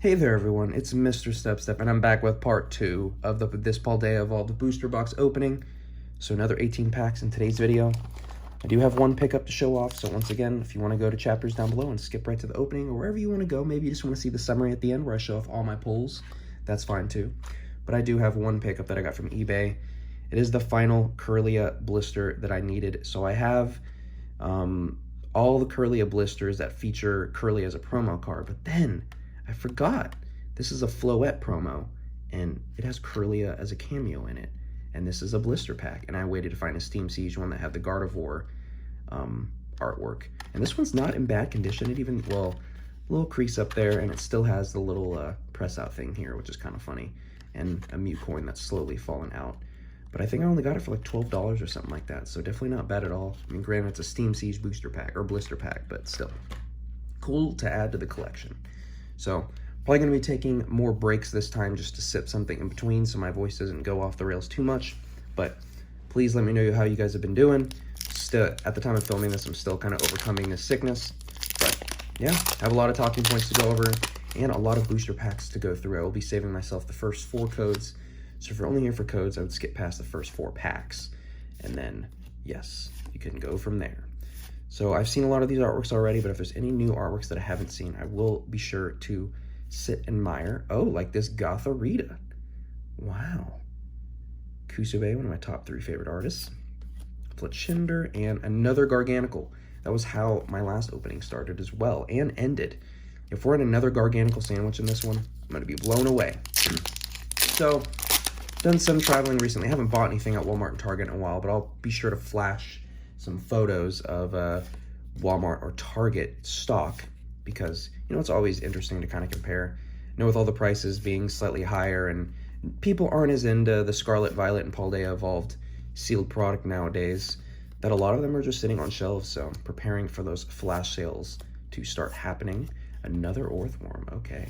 Hey there everyone, it's MisterStubstep and I'm back with part 2 of this Paldea Evolved Booster Box opening. So another 18 packs in today's video. I do have one pickup to show off, so once again, if you want to go to chapters down below and skip right to the opening, or wherever you want to go, maybe you just want to see the summary at the end where I show off all my pulls, that's fine too. But I do have one pickup that I got from eBay. It is the final Kirlia blister that I needed. So I have all the Kirlia blisters that feature Kirlia as a promo card, but then I forgot this is a Floette promo and it has Kirlia as a cameo in it, and this is a blister pack, and I waited to find a Steam Siege one that had the Gardevoir artwork, and this one's not in bad condition. It even, well, a little crease up there, and it still has the little press out thing here, which is kind of funny, and a Mew coin that's slowly fallen out. But I think I only got it for like $12 or something like that, so definitely not bad at all. I mean, granted, it's a Steam Siege booster pack or blister pack, but still cool to add to the collection. So probably going to be taking more breaks this time just to sip something in between so my voice doesn't go off the rails too much. But please let me know how you guys have been doing. Still, at the time of filming this, I'm still kind of overcoming this sickness. But yeah, I have a lot of talking points to go over and a lot of booster packs to go through. I will be saving myself the first 4 codes. So if you're only here for codes, I would skip past the first 4 packs. And then, yes, you can go from there. So I've seen a lot of these artworks already, but if there's any new artworks that I haven't seen, I will be sure to sit and admire. Oh, like this Gotharita. Wow. Kusube, one of my top 3 favorite artists. Fletchinder, and another Garganacl. That was how my last opening started as well, and ended. If we're in another Garganacl sandwich in this one, I'm going to be blown away. So, done some traveling recently. I haven't bought anything at Walmart and Target in a while, but I'll be sure to flash some photos of Walmart or Target stock, because, you know, it's always interesting to kind of compare. You know, with all the prices being slightly higher and people aren't as into the Scarlet Violet and Paldea Evolved sealed product nowadays, that a lot of them are just sitting on shelves. So I'm preparing for those flash sales to start happening. Another Orthworm, okay.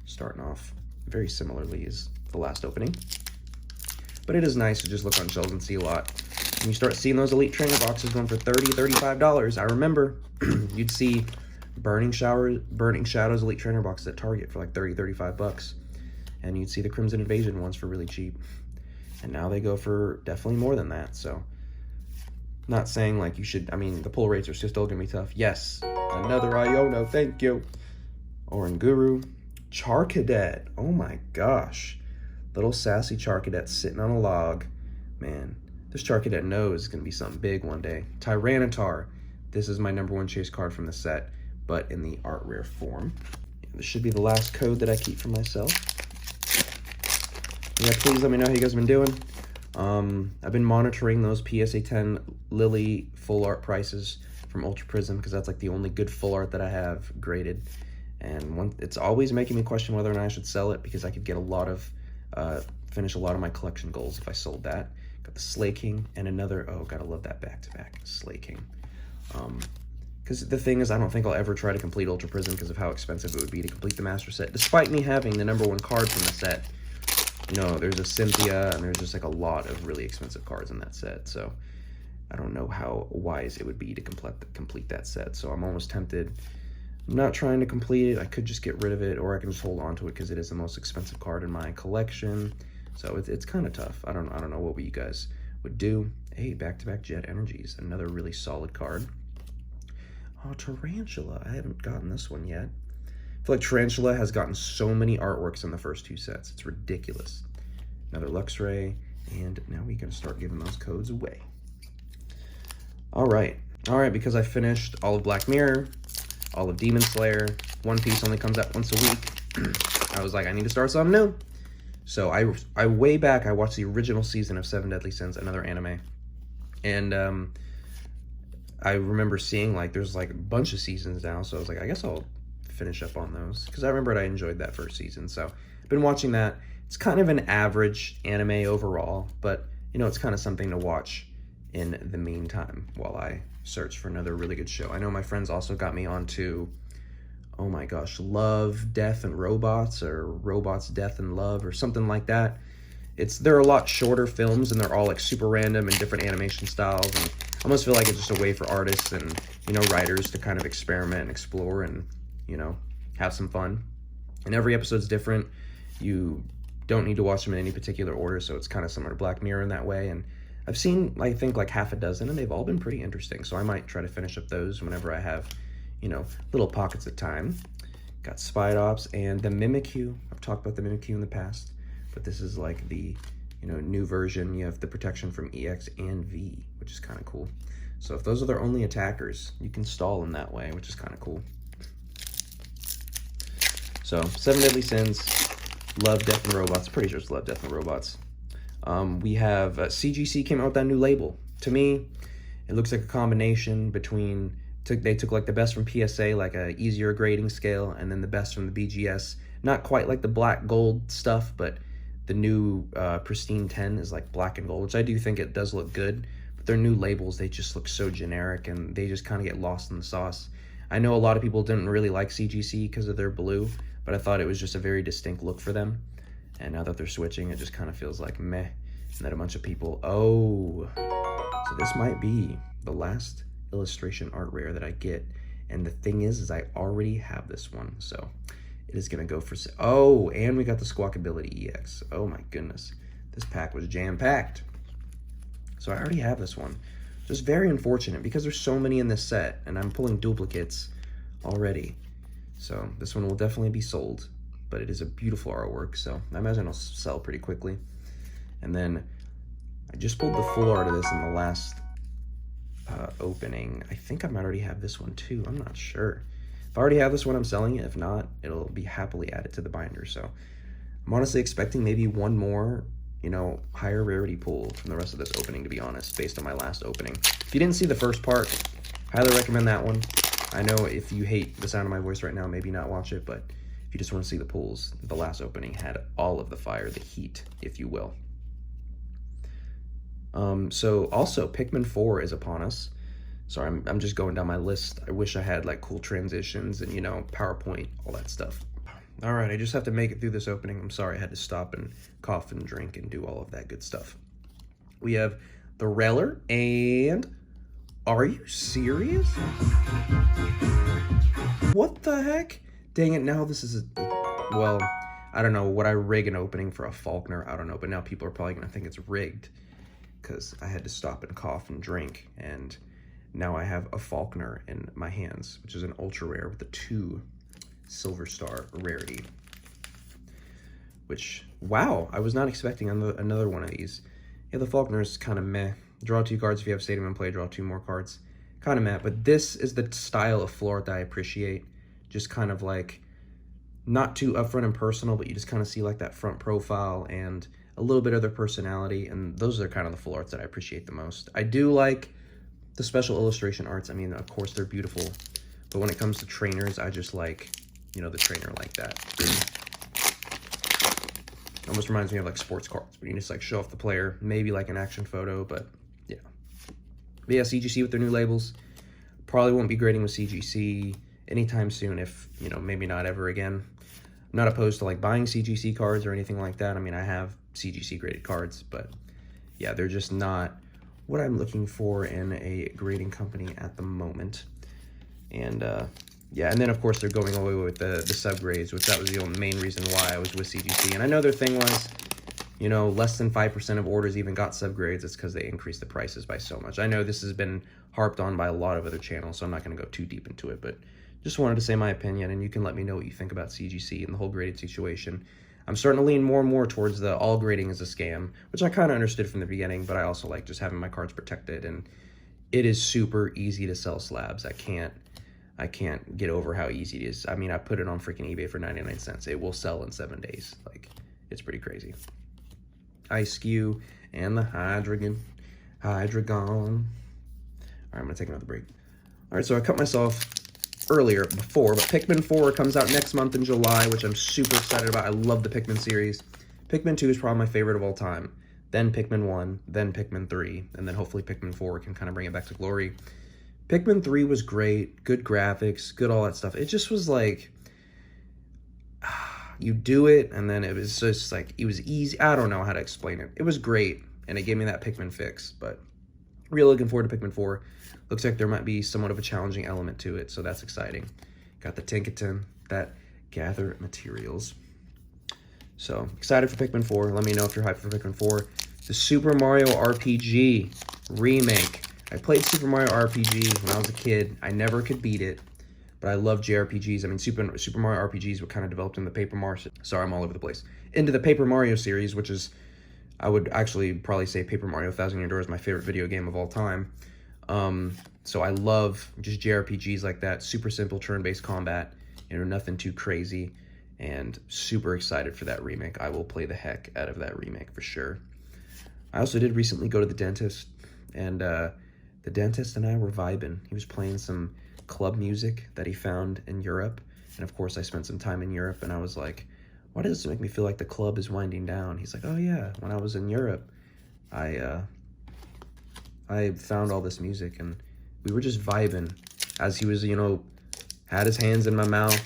Starting off very similarly as the last opening. But it is nice to just look on shelves and see a lot. When you start seeing those Elite Trainer boxes going for $30, $35, I remember you'd see Burning Shadows Elite Trainer boxes at Target for like $30, $35. And you'd see the Crimson Invasion ones for really cheap. And now they go for definitely more than that. So, not saying like you should, I mean, the pull rates are still going to be tough. Yes, another Iono, thank you. Oranguru, Charcadet, oh my gosh. Little sassy Charcadet sitting on a log. Man, this Charcadet knows it's going to be something big one day. Tyranitar, this is my #1 chase card from the set, but in the art rare form. This should be the last code that I keep for myself. Yeah, please let me know how you guys have been doing. I've been monitoring those PSA 10 Lily full art prices from Ultra Prism, because that's like the only good full art that I have graded. And it's always making me question whether or not I should sell it, because I could get a lot of, finish a lot of my collection goals if I sold that. Got the Slay King and another, oh, gotta love that back-to-back Slay King. Because the thing is, I don't think I'll ever try to complete Ultra Prism because of how expensive it would be to complete the Master Set. Despite me having the #1 card from the set, you know, there's a Cynthia, and there's just like a lot of really expensive cards in that set. So I don't know how wise it would be to complete that set. So I'm almost tempted. I'm not trying to complete it. I could just get rid of it, or I can just hold on to it because it is the most expensive card in my collection. So it's kind of tough. I don't know what you guys would do. Hey, back-to-back Jet Energies, another really solid card. Oh, Tarantula. I haven't gotten this one yet. I feel like Tarantula has gotten so many artworks in the first 2 sets. It's ridiculous. Another Luxray, and now we're going to start giving those codes away. All right, because I finished all of Black Mirror, all of Demon Slayer. One Piece only comes out once a week. I was like, I need to start something new. So I way back, I watched the original season of 7 Deadly Sins, another anime. And I remember seeing like there's like a bunch of seasons now. So I was like, I guess I'll finish up on those, because I remembered I enjoyed that first season. So I've been watching that. It's kind of an average anime overall, but you know, it's kind of something to watch in the meantime while I search for another really good show. I know my friends also got me onto, oh my gosh, Love, Death, and Robots, or Robots, Death, and Love, or something like that. They're a lot shorter films, and they're all like super random and different animation styles, and I almost feel like it's just a way for artists and, you know, writers to kind of experiment and explore and, you know, have some fun. And every episode's different. You don't need to watch them in any particular order, so it's kind of similar to Black Mirror in that way. And I've seen, I think, like half a dozen, and they've all been pretty interesting. So I might try to finish up those whenever I have, you know, little pockets of time. Got Spy Ops and the Mimikyu. I've talked about the Mimikyu in the past, but this is like the, you know, new version. You have the protection from EX and V, which is kind of cool. So if those are their only attackers, you can stall in that way, which is kind of cool. So, 7 Deadly Sins, Love, Death, and Robots. Pretty sure it's Love, Death, and Robots. We have CGC came out with that new label. To me, it looks like a combination between, they took like the best from PSA, like a easier grading scale, and then the best from the BGS. Not quite like the black gold stuff, but the new Pristine 10 is like black and gold, which I do think it does look good. But their new labels, they just look so generic, and they just kind of get lost in the sauce. I know a lot of people didn't really like CGC because of their blue, but I thought it was just a very distinct look for them. And now that they're switching, it just kind of feels like meh. And then a bunch of people, oh, so this might be the last illustration art rare that I get. And the thing is I already have this one, so it is gonna go for, oh, and we got the Squawkability EX. Oh my goodness, this pack was jam-packed. So I already have this one. Just very unfortunate because there's so many in this set, and I'm pulling duplicates already. So this one will definitely be sold, but it is a beautiful artwork, so I imagine it'll sell pretty quickly. And then I just pulled the full art of this in the last opening. I think I might already have this one too. I'm not sure. If I already have this one, I'm selling it. If not, it'll be happily added to the binder. So I'm honestly expecting maybe one more, you know, higher rarity pull from the rest of this opening, to be honest, based on my last opening. If you didn't see the first part, highly recommend that one. I know if you hate the sound of my voice right now, maybe not watch it, but if you just want to see the pulls, the last opening had all of the fire, the heat, if you will. So also, Pikmin 4 is upon us. Sorry, I'm just going down my list. I wish I had like cool transitions and, you know, PowerPoint, all that stuff. All right, I just have to make it through this opening. I'm sorry, I had to stop and cough and drink and do all of that good stuff. We have the Railer, and are you serious? What the heck? Dang it, now this is well, I don't know, would I rig an opening for a Faulkner? I don't know, but now people are probably gonna think it's rigged because I had to stop and cough and drink, and now I have a Faulkner in my hands, which is an ultra rare with a 2 Silver Star rarity. Which, wow, I was not expecting another one of these. Yeah, the Faulkner is kind of meh. Draw 2 cards if you have Stadium in play, draw 2 more cards. Kind of meh, but this is the style of floor art that I appreciate. Just kind of like, not too upfront and personal, but you just kind of see like that front profile and a little bit of their personality, and those are kind of the full arts that I appreciate the most. I do like the special illustration arts. I mean, of course, they're beautiful, but when it comes to trainers, I just like, you know, the trainer like that. Almost reminds me of like sports cards, but you just like show off the player, maybe like an action photo, but yeah. But yeah, CGC with their new labels. Probably won't be grading with CGC anytime soon, if, you know, maybe not ever again. I'm not opposed to like buying CGC cards or anything like that. I mean, I have CGC graded cards, but yeah, they're just not what I'm looking for in a grading company at the moment. And yeah, and then of course they're going away with the subgrades, which that was the only main reason why I was with CGC. And I know their thing was, you know, less than 5% of orders even got subgrades. It's because they increased the prices by so much. I know this has been harped on by a lot of other channels, so I'm not going to go too deep into it, but just wanted to say my opinion, and you can let me know what you think about CGC and the whole graded situation. I'm starting to lean more and more towards the all grading is a scam, which I kind of understood from the beginning, but I also like just having my cards protected, and it is super easy to sell slabs. I can't get over how easy it is. I mean, I put it on freaking eBay for 99 cents. It will sell in 7 days. Like, it's pretty crazy. Ice Cube and the Hydreigon. All right, I'm gonna take another break. All right, so I cut myself earlier before, but Pikmin 4 comes out next month in July, which I'm super excited about. I love the Pikmin series. Pikmin 2 is probably my favorite of all time. Then Pikmin 1, then Pikmin 3, and then hopefully Pikmin 4 can kind of bring it back to glory. Pikmin 3 was great, good graphics, good all that stuff. It just was like, you do it, and then it was just like, it was easy. I don't know how to explain it. It was great, and it gave me that Pikmin fix, but really looking forward to Pikmin 4. Looks like there might be somewhat of a challenging element to it, so that's exciting. Got the Tinkaton, that gather materials. So, excited for Pikmin 4. Let me know if you're hyped for Pikmin 4. The Super Mario RPG remake. I played Super Mario RPG when I was a kid. I never could beat it, but I love JRPGs. I mean, Super Mario RPGs were kind of developed in the Paper Mario... Sorry, I'm all over the place. Into the Paper Mario series, which is... I would actually probably say Paper Mario 1000 Year Door is my favorite video game of all time. So I love just JRPGs like that. Super simple turn-based combat. You know, nothing too crazy. And super excited for that remake. I will play the heck out of that remake for sure. I also did recently go to the dentist. And the dentist and I were vibing. He was playing some club music that he found in Europe. And of course I spent some time in Europe and I was like, why does this make me feel like the club is winding down? He's like, oh yeah, when I was in Europe, I found all this music and we were just vibing as he was, you know, had his hands in my mouth,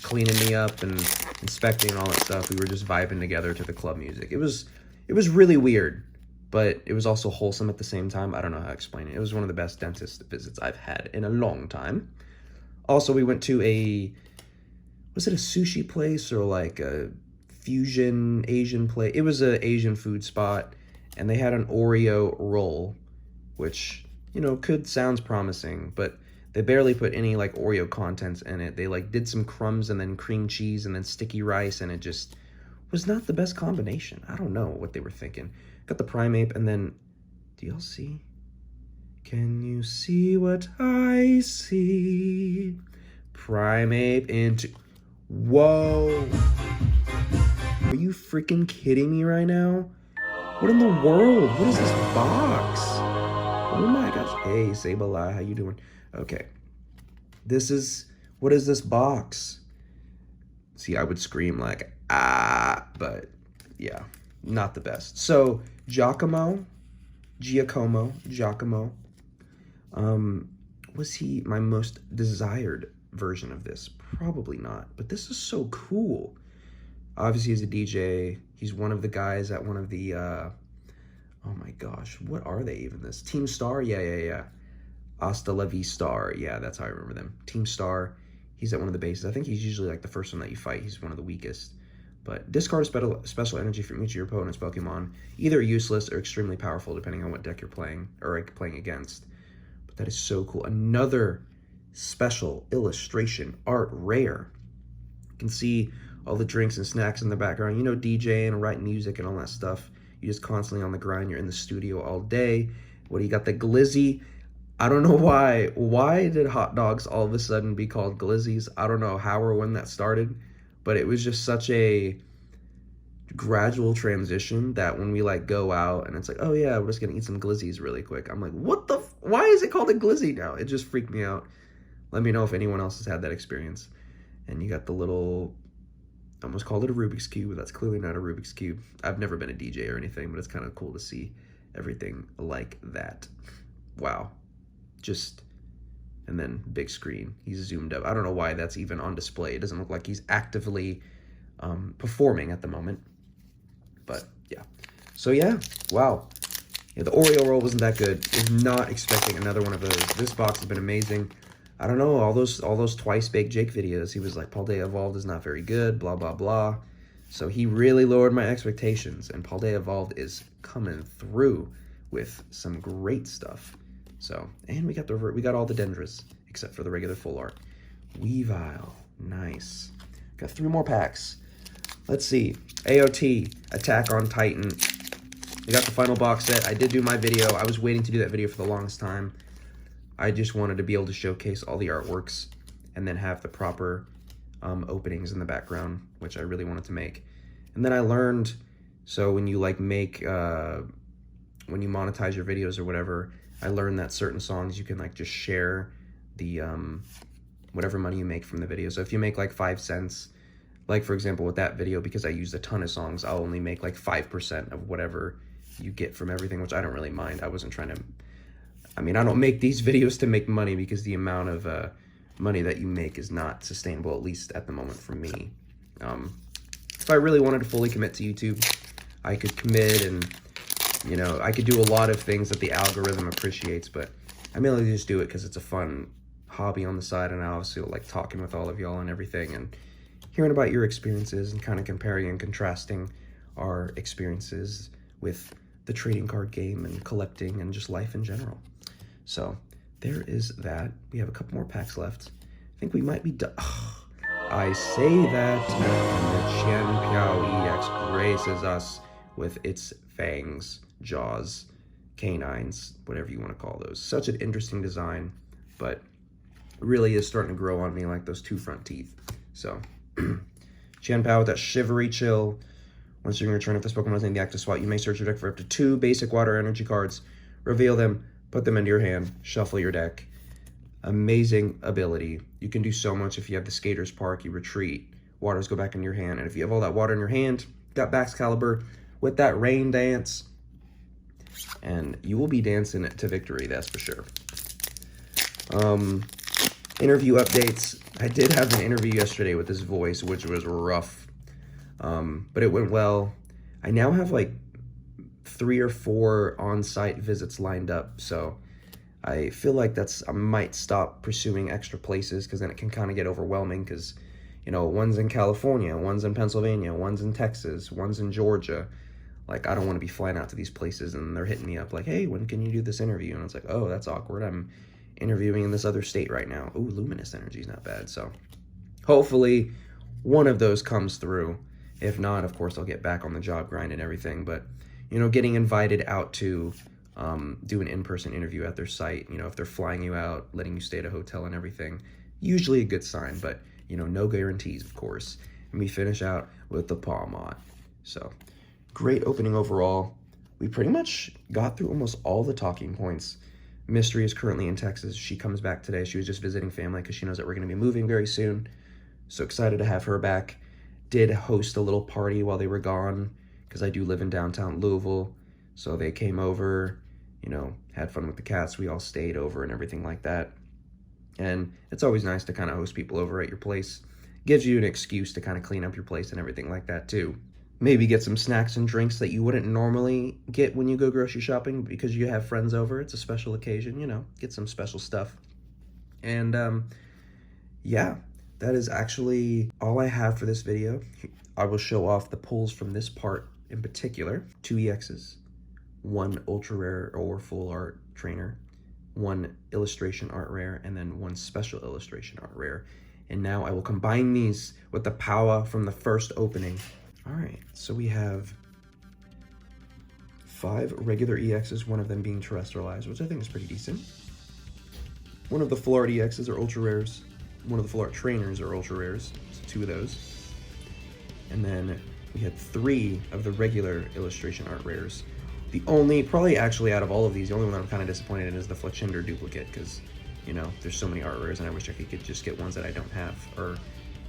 cleaning me up and inspecting all that stuff. We were just vibing together to the club music. It was really weird, but it was also wholesome at the same time. I don't know how to explain it. It was one of the best dentist visits I've had in a long time. Also, we went to was it a sushi place or like a fusion Asian place? It was an Asian food spot, and they had an Oreo roll, which, you know, sounds promising, but they barely put any like Oreo contents in it. They like did some crumbs and then cream cheese and then sticky rice, and it just was not the best combination. I don't know what they were thinking. Got the Primeape, and then, do y'all see? Can you see what I see? Primeape into... Whoa. Are you freaking kidding me right now? What in the world? What is this box? Oh my gosh. Hey, Sableye, how you doing? Okay. What is this box? See, I would scream like, but yeah, not the best. So, Giacomo, was he my most desired version of this? Probably not, but this is so cool. Obviously, he's a DJ. He's one of the guys at one of the, oh my gosh, what are they even this? Team Star? Yeah. Hasta la Vista. Yeah, that's how I remember them. Team Star. He's at one of the bases. I think he's usually like the first one that you fight. He's one of the weakest. But discard special energy from each of your opponent's Pokemon. Either useless or extremely powerful, depending on what deck you're playing, or playing against. But that is so cool. Another special illustration, art rare. You can see all the drinks and snacks in the background. You know, DJing and writing music and all that stuff. You're just constantly on the grind. You're in the studio all day. What do you got? The Glizzy. I don't know why. Why did hot dogs all of a sudden be called Glizzies? I don't know how or when that started, but it was just such a gradual transition that when we like go out and it's like, oh yeah, we're just gonna eat some Glizzies really quick. I'm like, why is it called a Glizzy now? It just freaked me out. Let me know if anyone else has had that experience. And you got the little, I almost called it a Rubik's Cube. That's clearly not a Rubik's Cube. I've never been a DJ or anything, but it's kind of cool to see everything like that. Wow. Just, and then big screen. He's zoomed up. I don't know why that's even on display. It doesn't look like he's actively performing at the moment. But yeah. So yeah, wow. Yeah, the Oreo roll wasn't that good. Was not expecting another one of those. This box has been amazing. I don't know, all those Twice Baked Jake videos, he was like, Paldea Evolved is not very good, blah, blah, blah. So he really lowered my expectations, and Paldea Evolved is coming through with some great stuff. So, and we got all the Dendras, except for the regular full art. Weavile, nice. Got 3 more packs. Let's see, AOT, Attack on Titan. We got the final box set. I did do my video. I was waiting to do that video for the longest time. I just wanted to be able to showcase all the artworks and then have the proper openings in the background, which I really wanted to make. And then I learned, so when you like make, when you monetize your videos or whatever, I learned that certain songs you can like just share the, whatever money you make from the video. So if you make like 5 cents, like for example with that video, because I used a ton of songs, I'll only make like 5% of whatever you get from everything, which I don't really mind. I wasn't trying to, I mean, I don't make these videos to make money because the amount of money that you make is not sustainable, at least at the moment for me. If I really wanted to fully commit to YouTube, I could commit and, you know, I could do a lot of things that the algorithm appreciates, but I mainly just do it because it's a fun hobby on the side, and I obviously like talking with all of y'all and everything, and hearing about your experiences and kind of comparing and contrasting our experiences with the trading card game and collecting and just life in general. So there is that. We have a couple more packs left. I think we might be done. I say that, and the Qian Piao EX graces us with its fangs, jaws, canines, whatever you want to call those. Such an interesting design, but really is starting to grow on me like those two front teeth. So, Qian Piao with that shivery chill. Once you're in your turn, if this Pokemon is in the active spot, you may search your deck for up to 2 basic water energy cards, reveal them, put them into your hand, shuffle your deck. Amazing ability. You can do so much. If you have the Skater's Park, you retreat, waters go back in your hand, and if you have all that water in your hand, got Baxcalibur with that Rain Dance, and you will be dancing it to victory, that's for sure. Interview updates. I did have an interview yesterday with this voice, which was rough, but it went well. I now have like 3 or 4 on-site visits lined up, so I feel like I might stop pursuing extra places, because then it can kind of get overwhelming, because, you know, one's in California, one's in Pennsylvania, one's in Texas, one's in Georgia. Like, I don't want to be flying out to these places and they're hitting me up like, hey, when can you do this interview? And it's like, oh, that's awkward. I'm interviewing in this other state right now. Ooh, Luminous Energy's not bad. So hopefully one of those comes through. If not, of course, I'll get back on the job grind and everything. But, you know, getting invited out to do an in-person interview at their site, you know, if they're flying you out, letting you stay at a hotel and everything, usually a good sign, but, you know, no guarantees, of course. And we finish out with the Palmot. So great opening overall. We pretty much got through almost all the talking points. Mystery is currently in Texas. She comes back today. She was just visiting family because she knows that we're going to be moving very soon. So excited to have her back. Did host a little party while they were gone, because I do live in downtown Louisville. So they came over, you know, had fun with the cats. We all stayed over and everything like that. And it's always nice to kind of host people over at your place. Gives you an excuse to kind of clean up your place and everything like that too. Maybe get some snacks and drinks that you wouldn't normally get when you go grocery shopping because you have friends over. It's a special occasion, you know, get some special stuff. And yeah, that is actually all I have for this video. I will show off the pulls from this part in particular. 2 EXs, 1 ultra rare or full art trainer, 1 illustration art rare, and then 1 special illustration art rare. And now I will combine these with the power from the first opening. All right, so we have 5 regular EXs, 1 of them being terrestrialized, which I think is pretty decent. 1 of the full art EXs are ultra rares. 1 of the full art trainers are ultra rares, so 2 of those. And then we had 3 of the regular illustration art rares. The only, probably actually out of all of these, the only one that I'm kind of disappointed in is the Fletchinder duplicate, because, you know, there's so many art rares and I wish I could just get ones that I don't have, or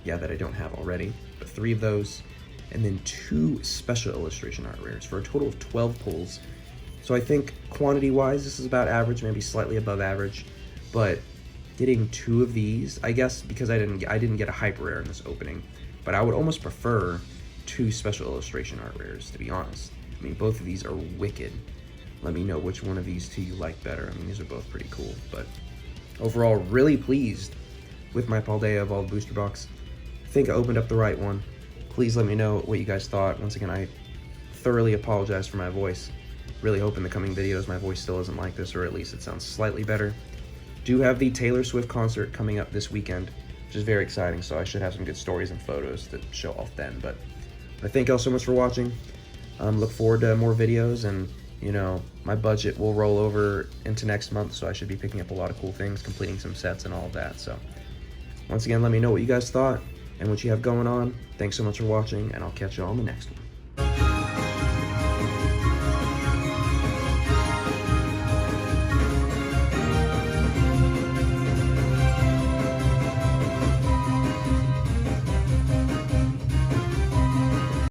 yeah, that I don't have already. But 3 of those, and then 2 special illustration art rares for a total of 12 pulls. So I think quantity-wise, this is about average, maybe slightly above average, but getting 2 of these, I guess because I didn't get a hyper rare in this opening, but I would almost prefer 2 special illustration art rares, to be honest. I mean, both of these are wicked. Let me know which one of these 2 you like better. I mean, these are both pretty cool, but overall, really pleased with my Paldea Evolved Booster Box. I think I opened up the right one. Please let me know what you guys thought. Once again, I thoroughly apologize for my voice. Really hope in the coming videos my voice still isn't like this, or at least it sounds slightly better. Do have the Taylor Swift concert coming up this weekend, which is very exciting, so I should have some good stories and photos to show off then. But I thank y'all so much for watching. Look forward to more videos, and, you know, my budget will roll over into next month, so I should be picking up a lot of cool things, completing some sets and all of that. So once again, let me know what you guys thought and what you have going on. Thanks so much for watching, and I'll catch you all on the next one.